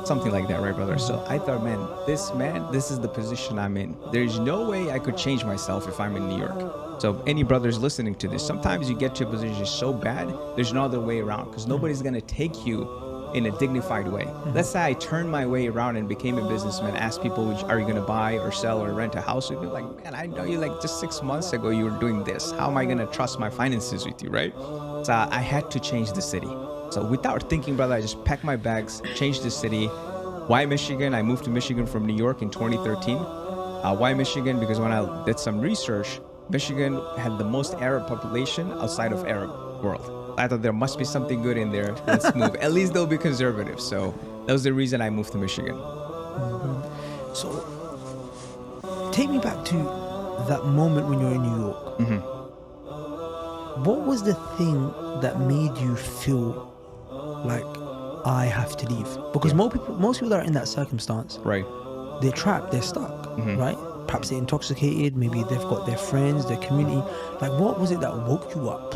something like that, right, brother? So I thought, this is the position I'm in. There's no way I could change myself if I'm in New York. So any brothers listening to this, sometimes you get to a position so bad, there's no other way around, because nobody's going to take you in a dignified way. Let's say I turned my way around and became a businessman, asked people, are you going to buy or sell or rent a house with me? Like, man, I know you, like, just 6 months ago you were doing this. How am I going to trust my finances with you, right? So I had to change the city. So without thinking, brother, I just packed my bags, changed the city. Why Michigan? I moved to Michigan from New York in 2013. Why Michigan? Because when I did some research, Michigan had the most Arab population outside of Arab world. I thought there must be something good in there. Let's move. At least they'll be conservative. So that was the reason I moved to Michigan. So take me back to that moment when you're in New York. What was the thing that made you feel like I have to leave? Because most people that are in that circumstance, right, they're trapped, they're stuck, right? Perhaps they're intoxicated, maybe they've got their friends, their community. Like, what was it that woke you up?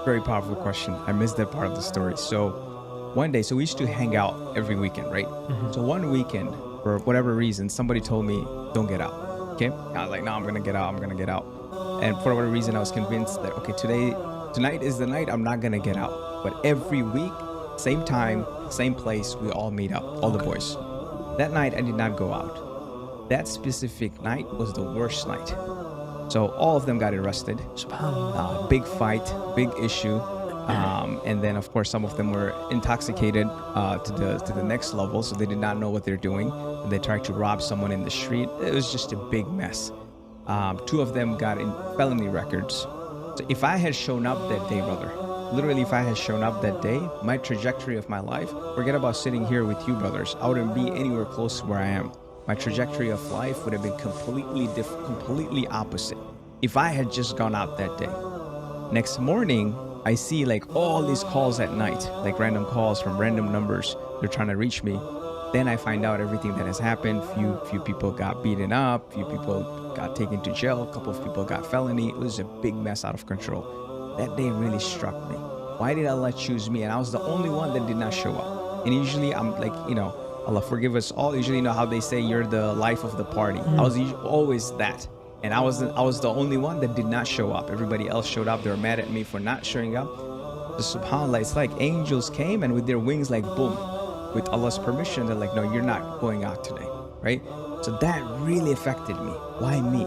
Very powerful question. I missed that part of the story. So one day, we used to hang out every weekend, right? So one weekend, for whatever reason, somebody told me, don't get out. Okay. I was like, no, I'm going to get out. I'm going to get out. And for whatever reason, I was convinced that, okay, tonight is the night I'm not going to get out. But every week, same time, same place, we all meet up, all the boys. That night, I did not go out. That specific night was the worst night. So all of them got arrested. Big fight, big issue. And then, of course, some of them were intoxicated to the next level, so they did not know what they're doing. And they tried to rob someone in the street. It was just a big mess. 2 of them got in felony records. So if I had shown up that day, brother, literally if I had shown up that day, my trajectory of my life, forget about sitting here with you, brothers, I wouldn't be anywhere close to where I am. My trajectory of life would have been completely different, completely opposite if I had just gone out that day. Next morning, I see like all these calls at night, like random calls from random numbers. They're trying to reach me. Then I find out everything that has happened. Few people got beaten up. Few people got taken to jail. A couple of people got felony. It was a big mess, out of control. That day really struck me. Why did Allah choose me? And I was the only one that did not show up. And usually I'm like, Allah forgive us all. Usually, how they say you're the life of the party. I was always that. And I was the only one that did not show up. Everybody else showed up. They were mad at me for not showing up. But subhanAllah, it's like angels came and with their wings, like boom, with Allah's permission, they're like, no, you're not going out today, right? So that really affected me. Why me?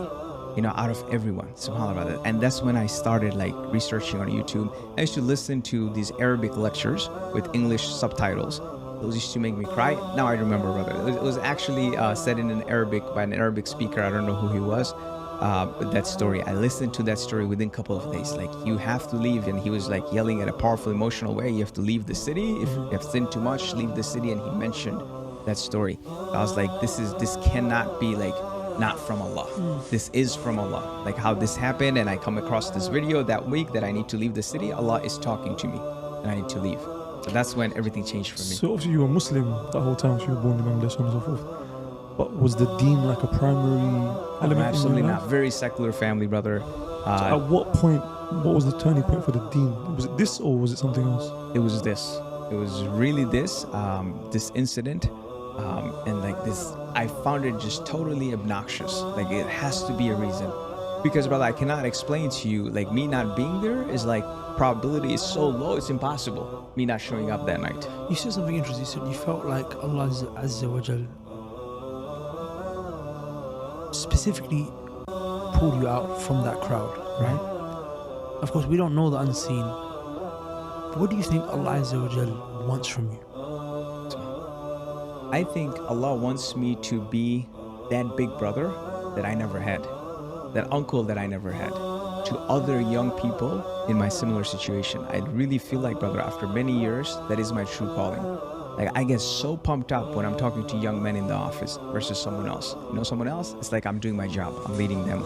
Out of everyone, subhanAllah. And that's when I started like researching on YouTube. I used to listen to these Arabic lectures with English subtitles. Those used to make me cry. Now I remember, brother. It was actually said in an Arabic by an Arabic speaker. I don't know who he was. That story, I listened to that story within a couple of days. Like, you have to leave. And he was like yelling at a powerful, emotional way. You have to leave the city. If you have sinned too much, leave the city. And he mentioned that story. I was like, this cannot be like not from Allah. This is from Allah. Like how this happened. And I come across this video that week that I need to leave the city. Allah is talking to me and I need to leave. So that's when everything changed for me. So obviously you were Muslim that whole time, so you were born in Bangladesh, so on and so forth. But was the deen like a primary element? Absolutely not. Very secular family, brother. So at what point, what was the turning point for the deen? Was it this or was it something else? It was this. It was really this incident. And like this, I found it just totally obnoxious. Like, it has to be a reason. Because, brother, I cannot explain to you, like, me not being there is like, probability is so low, it's impossible, me not showing up that night. You said something interesting. You said you felt like Allah Azza wa Jal specifically pulled you out from that crowd, right? Of course, we don't know the unseen. But what do you think Allah Azza wa Jal wants from you? I think Allah wants me to be that big brother that I never had, that uncle that I never had, to other young people in my similar situation. I really feel like, brother, after many years, that is my true calling. Like, I get so pumped up when I'm talking to young men in the office versus someone else. Someone else, it's like I'm doing my job, I'm leading them.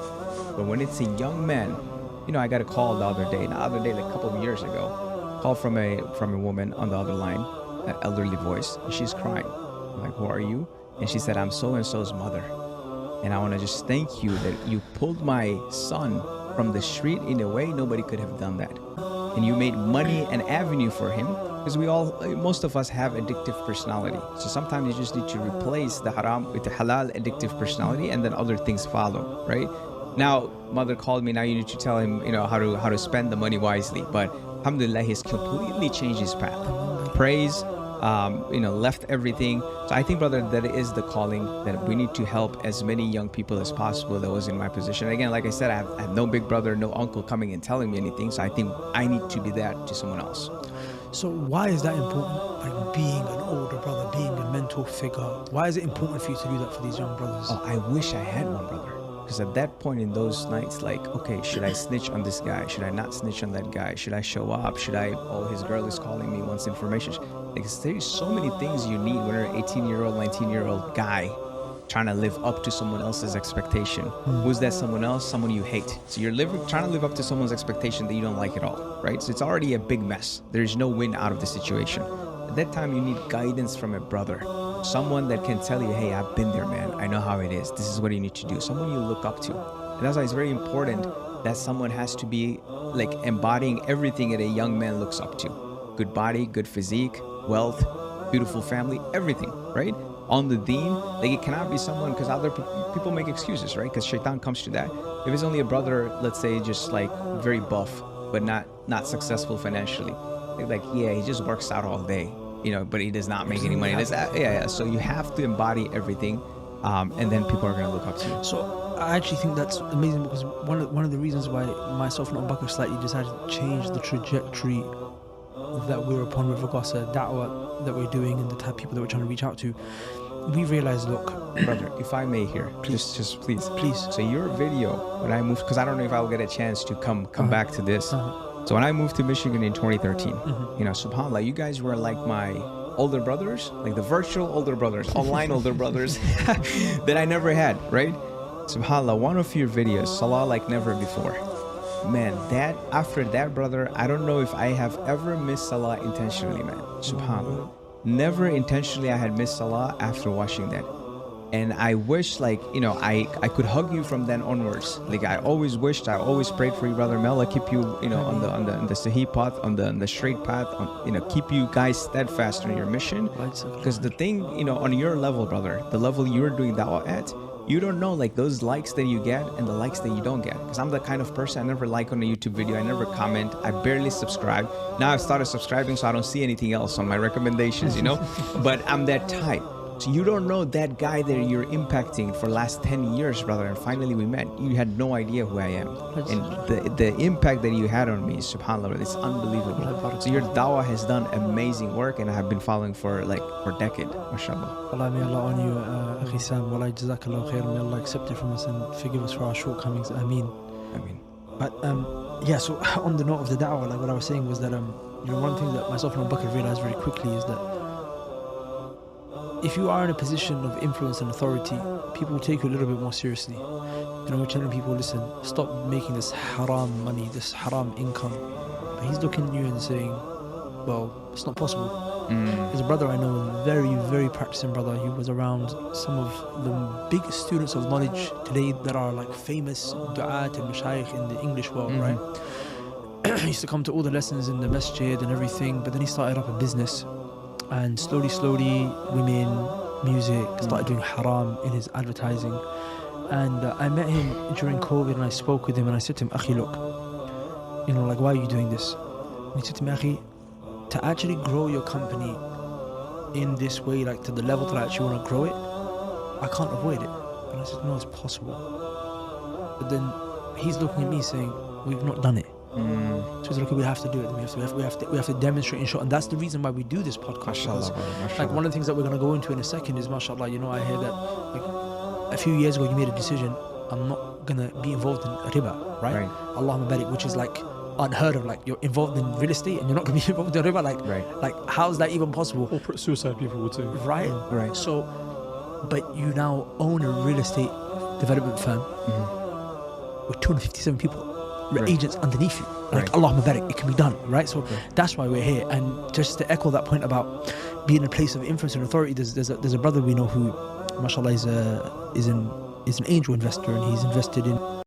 But when it's a young man, I got a call like a couple of years ago, call from a woman on the other line, an elderly voice, and she's crying. I'm like, who are you? And she said, I'm so-and-so's mother. And I want to just thank you that you pulled my son from the street in a way nobody could have done that. And you made money an avenue for him Because most of us have addictive personality. So sometimes you just need to replace the haram with the halal addictive personality, and then other things follow, right? Now, mother called me. Now you need to tell him, how to spend the money wisely. But alhamdulillah, he's completely changed his path. Praise, left everything. So I think, brother, that is the calling, that we need to help as many young people as possible that was in my position. Again, like I said, I have no big brother, no uncle coming and telling me anything. So I think I need to be that to someone else. So why is that important? Like being an older brother, being a mentor figure. Why is it important for you to do that for these young brothers? Oh, I wish I had one brother. Because at that point in those nights, like, okay, should I snitch on this guy? Should I not snitch on that guy? Should I show up? His girl is calling me, wants information. Because there's so many things you need when you're an 18-year-old, 19-year-old guy trying to live up to someone else's expectation. Who's that someone else? Someone you hate. So you're trying to live up to someone's expectation that you don't like at all, right? So it's already a big mess. There's no win out of the situation. At that time, you need guidance from a brother. Someone that can tell you, hey, I've been there, man. I know how it is. This is what you need to do. Someone you look up to. And that's why it's very important that someone has to be like embodying everything that a young man looks up to. Good body, good physique, wealth, beautiful family, everything, right? On the deen, like it cannot be someone, because other people make excuses, right? Because shaitan comes to that. If it's only a brother, let's say, just like very buff, but not successful financially. Like, yeah, he just works out all day, but he does not make any money. Yeah. So you have to embody everything, and then people are going to look up to you. So I actually think that's amazing, because one of the reasons why myself and Abu Bakr slightly decided to change the trajectory that we're upon with regards to da'wah that we're doing and the type of people that we're trying to reach out to, we realized, look, brother, if I may here, please. Please. So your video, when I moved, because I don't know if I'll get a chance to come back to this. So when I moved to Michigan in 2013, subhanAllah, you guys were like my older brothers, like the virtual older brothers, online older brothers that I never had, right? SubhanAllah, one of your videos, Salah like never before. Man, after that, brother, I don't know if I have ever missed Salah intentionally, man. SubhanAllah. Never intentionally I had missed Salah after watching that. And I wish, I could hug you from then onwards. Like I always prayed for you, brother. May Allah keep you, on the sahih path, on the straight path, keep you guys steadfast on your mission. Because the thing, on your level, brother, the level you're doing da'wah at, you don't know like those likes that you get and the likes that you don't get. Because I'm the kind of person, I never like on a YouTube video, I never comment, I barely subscribe. Now I've started subscribing, so I don't see anything else on my recommendations, but I'm that type. So you don't know that guy that you're impacting for last 10 years, brother, and finally we met. You had no idea who I am. And the impact that you had on me, subhanAllah, it's unbelievable. So your dawah has done amazing work, and I have been following for a decade, mashallah. Allah, may Allah on you, Akhi Sam. Wallah, jazakallah khair. May Allah accept it from us and forgive us for our shortcomings. Ameen. But yeah, so on the note of the da'wah, like what I was saying was that one of the things that myself and Abu Bakr realized very quickly is that if you are in a position of influence and authority, people will take you a little bit more seriously. We're telling people, listen, stop making this haram money, this haram income. But he's looking at you and saying, well, it's not possible. There's a brother I know, a very, very practicing brother. He was around some of the big students of knowledge today that are like famous du'at and mashayikh in the English world, right? He used to come to all the lessons in the masjid and everything, but then he started up a business. And slowly, women, music, started doing haram in his advertising. And I met him during COVID and I spoke with him and I said to him, Akhi, look, why are you doing this? And he said to me, Akhi, to actually grow your company in this way, like to the level that I actually want to grow it, I can't avoid it. And I said, no, it's possible. But then he's looking at me saying, we've not done it. So he's like, okay, we have to do it. We have to demonstrate and show, and that's the reason why we do this podcast. Mashallah. Like one of the things that we're gonna go into in a second is, mashallah, I hear that like a few years ago you made a decision, I'm not gonna be involved in riba, right? Allahumma barik, which is like unheard of. Like you're involved in real estate and you're not gonna be involved in riba. Like how's that even possible? Corporate suicide, people would say. Right. So, but you now own a real estate development firm with 257 people. Agents underneath you, like Allahumma barik, it can be done, right? So that's why we're here. And just to echo that point about being in a place of influence and authority, there's a brother we know who, mashallah, is an angel investor, and he's invested in